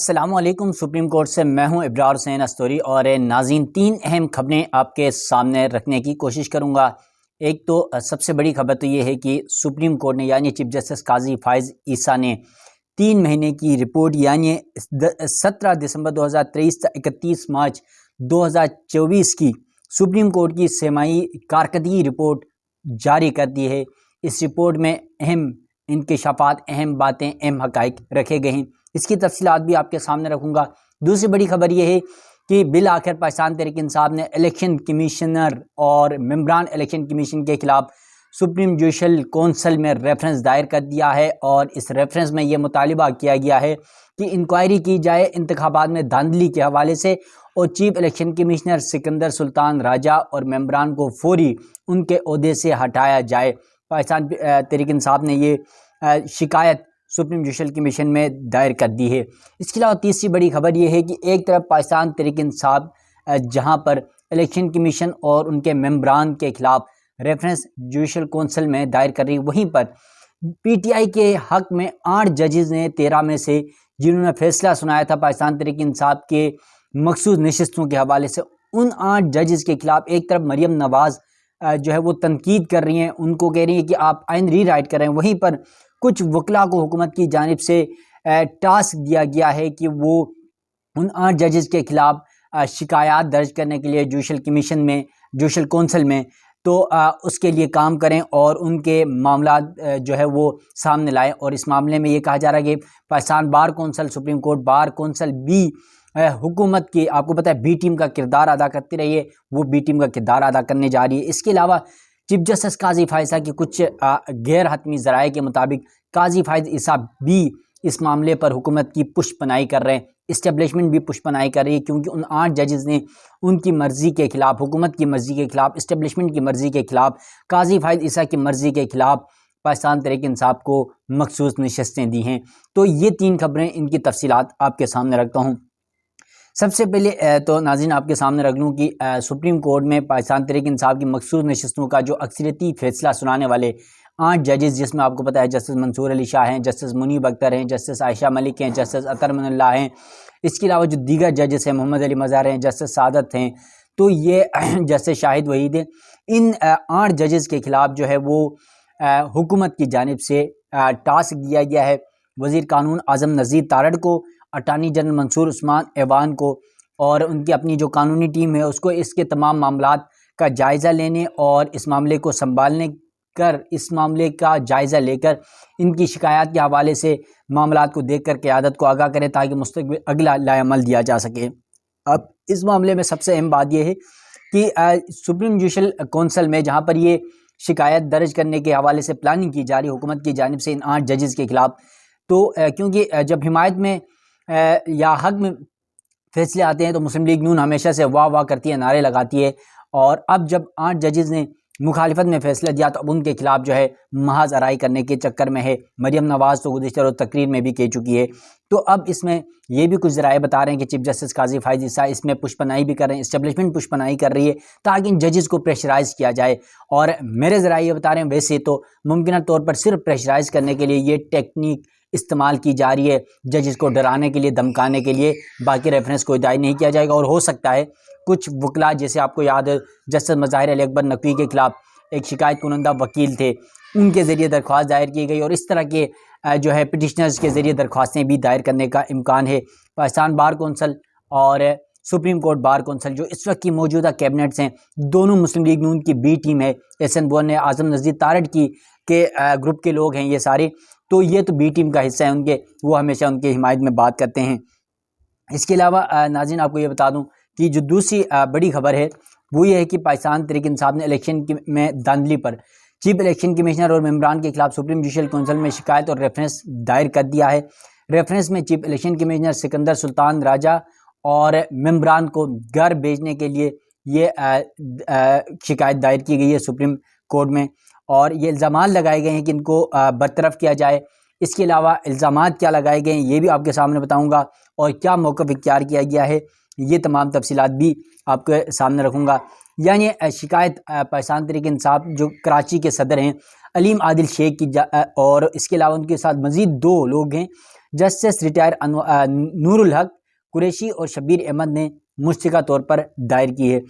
السلام علیکم۔ Supreme court سے میں ہوں ابرار حسین استوری اور ناظرین تین اہم خبریں آپ کے سامنے رکھنے کی کوشش کروں گا۔ ایک تو سب سے بڑی خبر تو یہ ہے کہ سپریم کورٹ نے یعنی چیف جسٹس قاضی فائز عیسیٰ نے 3 مہینے کی رپورٹ یعنی 17 دسمبر 2023 سے 31 مارچ 2024 کی سپریم کورٹ کی سیمائی کارکردگی رپورٹ جاری کر دی ہے۔ اس رپورٹ میں اہم انکشافات، اہم باتیں، اہم حقائق رکھے گئے ہیں۔ اس کی تفصیلات بھی آپ کے سامنے رکھوں گا۔ دوسری بڑی خبر یہ ہے کہ بالآخر پاکستان تحریک انصاف نے الیکشن کمیشنر اور ممبران الیکشن کمیشن کے خلاف سپریم جوڈیشل کونسل میں ریفرنس دائر کر دیا ہے، اور اس ریفرنس میں یہ مطالبہ کیا گیا ہے کہ انکوائری کی جائے انتخابات میں دھاندلی کے حوالے سے، اور چیف الیکشن کمیشنر سکندر سلطان راجہ اور ممبران کو فوری ان کے عہدے سے ہٹایا جائے۔ پاکستان تحریک انصاف نے یہ شکایت سپریم جوڈیشل کمیشن میں دائر کر دی ہے۔ اس کے علاوہ تیسری بڑی خبر یہ ہے کہ ایک طرف پاکستان تحریک انصاف جہاں پر الیکشن کمیشن اور ان کے ممبران کے خلاف ریفرنس جوڈیشل کونسل میں دائر کر رہی، وہیں پر پی ٹی آئی کے حق میں 8 ججز نے 13 میں سے جنہوں نے فیصلہ سنایا تھا پاکستان تحریک انصاف کے مخصوص نشستوں کے حوالے سے، ان 8 ججز کے خلاف ایک طرف مریم نواز جو ہے وہ تنقید کر رہی ہیں، ان کو کہہ رہی ہیں کہ آپ آئین ری رائٹ کریں، وہیں پر کچھ وکلاء کو حکومت کی جانب سے ٹاسک دیا گیا ہے کہ وہ ان 8 ججز کے خلاف شکایات درج کرنے کے لیے جوڈیشل کمیشن میں، جوڈیشل کونسل میں، تو اس کے لیے کام کریں اور ان کے معاملات جو ہے وہ سامنے لائیں۔ اور اس معاملے میں یہ کہا جا رہا ہے کہ Pakistan bar council, supreme court bar council بھی حکومت کی، آپ کو پتہ ہے، بی ٹیم کا کردار ادا کرتی رہی ہے، وہ بی ٹیم کا کردار ادا کرنے جا رہی ہے۔ اس کے علاوہ چیف جسٹس قاضی فائز عیسیٰ کی کچھ غیر حتمی ذرائع کے مطابق قاضی فائز عیسیٰ بھی اس معاملے پر حکومت کی پشت پناہی کر رہے ہیں، اسٹیبلشمنٹ بھی پشت پناہی کر رہی ہے، کیونکہ ان 8 ججز نے ان کی مرضی کے خلاف، حکومت کی مرضی کے خلاف، اسٹیبلشمنٹ کی مرضی کے خلاف، قاضی فائز عیسیٰ کی مرضی کے خلاف پاکستان تحریک انصاف کو مخصوص نشستیں دی ہیں۔ تو یہ 3 خبریں، ان کی تفصیلات آپ کے سامنے رکھتا ہوں۔ سب سے پہلے تو ناظرین آپ کے سامنے رکھ لوں کہ سپریم کورٹ میں پاکستان تحریک انصاف کی مخصوص نشستوں کا جو اکثریتی فیصلہ سنانے والے 8 ججز، جس میں آپ کو پتہ ہے جسٹس منصور علی شاہ ہیں، جسٹس منیب اختر ہیں، جسٹس عائشہ ملک ہیں، جسٹس اطہر من اللہ ہیں، اس کے علاوہ جو دیگر ججز ہیں، محمد علی مظہر ہیں، جسٹس سعادت ہیں، تو یہ جسٹس شاہد وحید ہیں، ان 8 ججز کے خلاف جو ہے وہ حکومت کی جانب سے ٹاسک دیا گیا ہے وزیر قانون اعظم نذیر تارڑ کو، اٹارنی جنرل منصور عثمان ایوان کو، اور ان کی اپنی جو قانونی ٹیم ہے اس کو اس کے تمام معاملات کا جائزہ لینے اور اس معاملے کو سنبھالنے اس معاملے کا جائزہ لے کر ان کی شکایات کے حوالے سے معاملات کو دیکھ کر قیادت کو آگاہ کریں تاکہ مستقبل اگلا لائے عمل دیا جا سکے۔ اب اس معاملے میں سب سے اہم بات یہ ہے کہ سپریم جوڈیشل کونسل میں جہاں پر یہ شکایت درج کرنے کے حوالے سے پلاننگ کی جا رہی حکومت کی جانب سے ان 8 ججز کے خلاف، تو کیونکہ جب حمایت میں یا حق میں فیصلے آتے ہیں تو مسلم لیگ نون ہمیشہ سے واہ واہ کرتی ہے، نعرے لگاتی ہے، اور اب جب 8 ججز نے مخالفت میں فیصلہ دیا تو اب ان کے خلاف جو ہے محاذ آرائی کرنے کے چکر میں ہے۔ مریم نواز تو گزشتہ روز تقریر میں بھی کہہ چکی ہے، تو اب اس میں یہ بھی کچھ ذرائع بتا رہے ہیں کہ چیف جسٹس قاضی فائز عیسیٰ اس میں پشت پناہی بھی کر رہے ہیں، اسٹیبلشمنٹ پشت پناہی کر رہی ہے تاکہ ان ججز کو پریشرائز کیا جائے، اور میرے ذرائع یہ بتا رہے ہیں ویسے تو ممکنہ طور پر صرف پریشرائز کرنے کے لیے یہ ٹیکنیک استعمال کی جا رہی ہے، ججز کو ڈرانے کے لیے، دھمکانے کے لیے، باقی ریفرنس کو دائر نہیں کیا جائے گا۔ اور ہو سکتا ہے کچھ وکلاء، جیسے آپ کو یاد ہے جسٹس مظاہر علی اکبر نقوی کے خلاف ایک شکایت کنندہ وکیل تھے، ان کے ذریعے درخواست دائر کی گئی، اور اس طرح کے جو ہے پٹیشنرز کے ذریعے درخواستیں بھی دائر کرنے کا امکان ہے۔ پاکستان بار کونسل اور سپریم کورٹ بار کونسل جو اس وقت کی موجودہ کیبنٹس ہیں، دونوں مسلم لیگ نون کی بی ٹیم ہے، احسن بون اعظم نذیر تارڑ کی کے گروپ کے لوگ ہیں یہ سارے، تو یہ تو بی ٹیم کا حصہ ہے ان کے، وہ ہمیشہ ان کے حمایت میں بات کرتے ہیں۔ اس کے علاوہ ناظرین آپ کو یہ بتا دوں کہ جو دوسری بڑی خبر ہے وہ یہ ہے کہ پاکستان تحریک انصاف نے الیکشن میں دھاندلی پر چیف الیکشن کمیشنر اور ممبران کے خلاف سپریم جوڈیشل کونسل میں شکایت اور ریفرنس دائر کر دیا ہے۔ ریفرنس میں چیف الیکشن کمیشنر سکندر سلطان راجہ اور ممبران کو گھر بھیجنے کے لیے یہ شکایت دائر کی گئی ہے سپریم کورٹ میں، اور یہ الزامات لگائے گئے ہیں کہ ان کو برطرف کیا جائے۔ اس کے علاوہ الزامات کیا لگائے گئے ہیں یہ بھی آپ کے سامنے بتاؤں گا، اور کیا موقف اختیار کیا گیا ہے یہ تمام تفصیلات بھی آپ کے سامنے رکھوں گا۔ یعنی شکایت پاکستان تحریک انصاف جو کراچی کے صدر ہیں علیم عادل شیخ کی اور اس کے علاوہ ان کے ساتھ مزید 2 لوگ ہیں جسٹس ریٹائر نور الحق قریشی اور شبیر احمد نے مشترکہ طور پر دائر کی ہے۔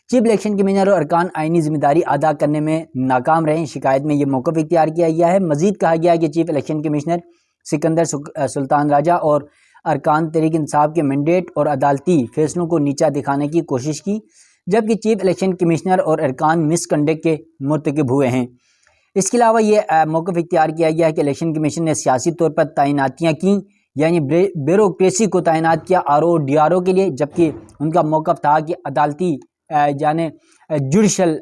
چیف الیکشن کمشنر اور ارکان آئینی ذمہ داری ادا کرنے میں ناکام رہے، شکایت میں یہ موقف اختیار کیا گیا ہے۔ مزید کہا گیا ہے کہ چیف الیکشن کمشنر سکندر سلطان راجہ اور ارکان تحریک انصاف کے مینڈیٹ اور عدالتی فیصلوں کو نیچا دکھانے کی کوشش کی، جبکہ چیف الیکشن کمشنر اور ارکان مس کنڈکٹ کے مرتکب ہوئے ہیں۔ اس کے علاوہ یہ موقف اختیار کیا گیا ہے کہ الیکشن کمیشن نے سیاسی طور پر تعیناتیاں کیں، یعنی بیوروکریسی کو تعینات کیا RO اور DRO کے لیے، جبکہ ان کا موقف تھا کہ عدالتی یعنی جوڈیشل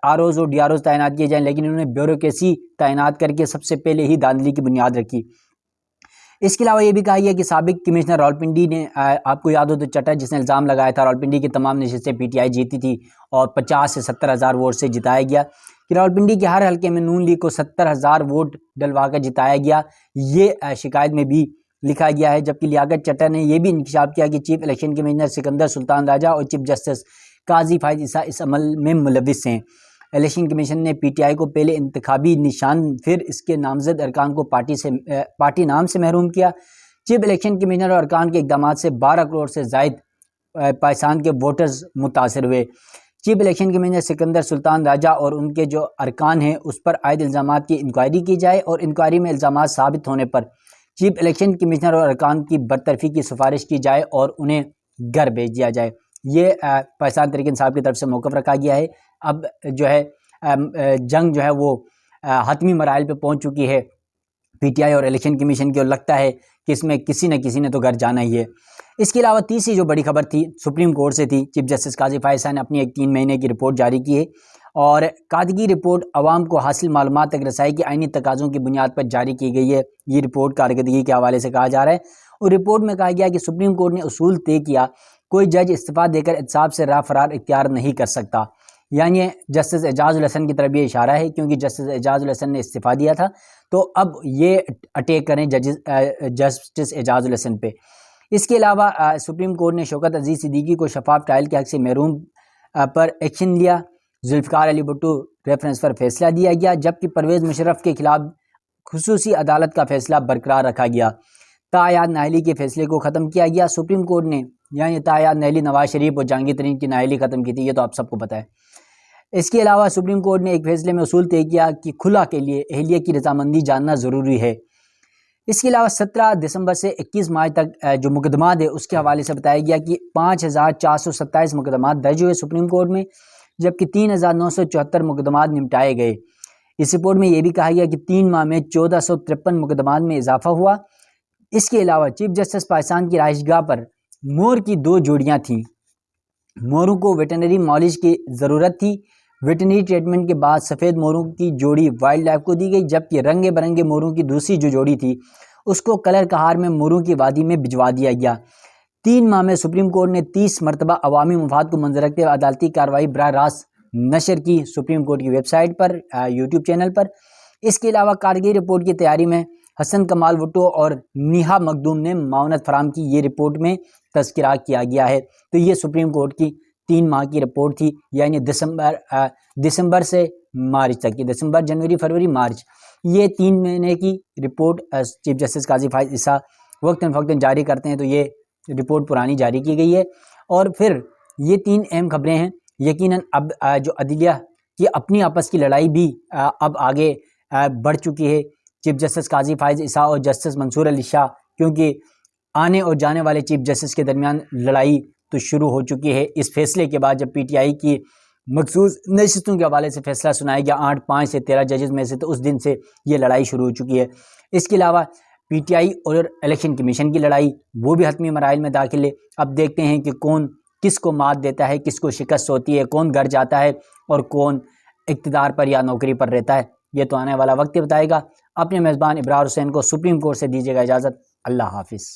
ROs اور DROs تعینات کیے جائیں، لیکن انہوں نے بیوروکریسی تعینات کر کے سب سے پہلے ہی دھاندلی کی بنیاد رکھی۔ اس کے علاوہ یہ بھی کہا گیا کہ سابق کمشنر راولپنڈی نے، آپ کو یاد ہو تو چٹر جس نے الزام لگایا تھا راولپنڈی کی تمام نشستیں PTI جیتی تھی اور 50 سے 70 ہزار ووٹ سے جتایا گیا، کہ راولپنڈی کے ہر حلقے میں نون لیگ کو 70 ہزار ووٹ ڈلوا کر جتایا گیا، یہ شکایت میں بھی لکھا گیا ہے۔ جبکہ لیاقت چٹر نے یہ بھی انکشاف کیا کہ چیف الیکشن کمشنر سکندر سلطان راجہ اور چیف جسٹس قاضی فائز عیسیٰ اس عمل میں ملوث ہیں۔ الیکشن کمیشن نے PTI کو پہلے انتخابی نشان پھر اس کے نامزد ارکان کو پارٹی نام سے محروم کیا۔ چیف الیکشن کمیشنر اور ارکان کے اقدامات سے 12 کروڑ سے زائد پاکستان کے ووٹرز متاثر ہوئے۔ چیف الیکشن کمیشنر سکندر سلطان راجہ اور ان کے جو ارکان ہیں اس پر عائد الزامات کی انکوائری کی جائے، اور انکوائری میں الزامات ثابت ہونے پر چیف الیکشن کمیشنر اور ارکان کی برطرفی کی سفارش کی جائے اور انہیں گھر بھیج دیا جائے۔ یہ پاکستان تحریک انصاف کی طرف سے موقف رکھا گیا ہے۔ اب جو ہے جنگ جو ہے وہ حتمی مراحل پہ پہنچ چکی ہے PTI اور الیکشن کمیشن کی، اور لگتا ہے کہ اس میں کسی نہ کسی نے تو گھر جانا ہی ہے۔ اس کے علاوہ تیسری جو بڑی خبر تھی سپریم کورٹ سے تھی۔ چیف جسٹس قاضی فائز نے اپنی ایک 3 مہینے کی رپورٹ جاری کی ہے، اور قاعدگی رپورٹ عوام کو حاصل معلومات تک رسائی کے آئینی تقاضوں کی بنیاد پر جاری کی گئی ہے۔ یہ رپورٹ کارکردگی کے حوالے سے کہا جا رہا ہے، اور رپورٹ میں کہا گیا کہ سپریم کورٹ نے اصول طے کیا، کوئی جج استعفیٰ دے کر احتساب سے راہ فرار اختیار نہیں کر سکتا۔ یعنی جسٹس اعجاز الحسن کی طرف یہ اشارہ ہے، کیونکہ جسٹس اعجاز الحسن نے استعفیٰ دیا تھا، تو اب یہ اٹیک کریں جسٹس اعجاز الحسن پہ۔ اس کے علاوہ سپریم کورٹ نے شوکت عزیز صدیقی کو شفاف ٹرائل کے حق سے محروم پر ایکشن لیا۔ ذوالفقار علی بھٹو ریفرنس پر فیصلہ دیا گیا، جبکہ پرویز مشرف کے خلاف خصوصی عدالت کا فیصلہ برقرار رکھا گیا۔ تایاد نااہلی کے فیصلے کو ختم کیا گیا۔ سپریم کورٹ نے یعنی تایاد نااہلی نواز شریف اور جہانگیر ترین کی نااہلی ختم کی تھی، یہ تو آپ سب کو پتہ ہے۔ اس کے علاوہ سپریم کورٹ نے ایک فیصلے میں اصول طے کیا کہ خلا کے لیے اہلیہ کی رضامندی جاننا ضروری ہے۔ اس کے علاوہ 17 دسمبر سے 21 مارچ تک جو مقدمات ہے اس کے حوالے سے بتایا گیا کہ 5427 مقدمات درج ہوئے سپریم کورٹ میں، جبکہ 3974 مقدمات نمٹائے گئے۔ اس رپورٹ میں یہ بھی کہا گیا کہ 3 ماہ میں 1453 مقدمات میں اضافہ ہوا۔ اس کے علاوہ چیف جسٹس پاکستان کی رہائش گاہ پر مور کی 2 جوڑیاں تھیں۔ موروں کو ویٹرنری معالج کی ضرورت تھی۔ ویٹرنری ٹریٹمنٹ کے بعد سفید موروں کی جوڑی وائلڈ لائف کو دی گئی، جبکہ رنگے برنگے موروں کی دوسری جو جوڑی تھی اس کو کلر کہار میں موروں کی وادی میں بھجوا دیا گیا۔ 3 ماہ میں سپریم کورٹ نے 30 مرتبہ عوامی مفاد کو منظر رکھتے ہوئے عدالتی کارروائی براہ راست نشر کی سپریم کورٹ کی ویب سائٹ پر، YouTube چینل پر۔ اس کے علاوہ کارروائی رپورٹ کی تیاری میں حسن کمال بھٹو اور نیہا مخدوم نے معاونت فراہم کی، یہ رپورٹ میں تذکرہ کیا گیا ہے۔ تو یہ سپریم کورٹ کی 3 ماہ کی رپورٹ تھی، یعنی دسمبر سے مارچ تک کی، دسمبر، جنوری، فروری، مارچ، یہ 3 مہینے کی رپورٹ چیف جسٹس قاضی فائز عیسیٰ وقتاً فوقتاً جاری کرتے ہیں، تو یہ رپورٹ پرانی جاری کی گئی ہے۔ اور پھر یہ 3 اہم خبریں ہیں۔ یقیناً اب جو عدلیہ کی اپنی آپس کی لڑائی بھی اب آگے بڑھ چکی ہے، چیف جسٹس قاضی فائز عیسیٰ اور جسٹس منصور علی شاہ، کیونکہ آنے اور جانے والے چیف جسٹس کے درمیان لڑائی تو شروع ہو چکی ہے اس فیصلے کے بعد، جب PTI کی مخصوص نشستوں کے حوالے سے فیصلہ سنایا گیا 5 سے 13 ججز میں سے، تو اس دن سے یہ لڑائی شروع ہو چکی ہے۔ اس کے علاوہ PTI اور الیکشن کمیشن کی لڑائی وہ بھی حتمی مراحل میں داخل ہے۔ اب دیکھتے ہیں کہ کون کس کو مات دیتا ہے، کس کو شکست ہوتی ہے، کون گھر جاتا ہے اور کون اقتدار پر یا نوکری پر رہتا ہے، یہ تو آنے والا وقت بتائے گا۔ اپنے میزبان ابرار حسین کو سپریم کورٹ سے دیجیے گا اجازت۔ اللہ حافظ۔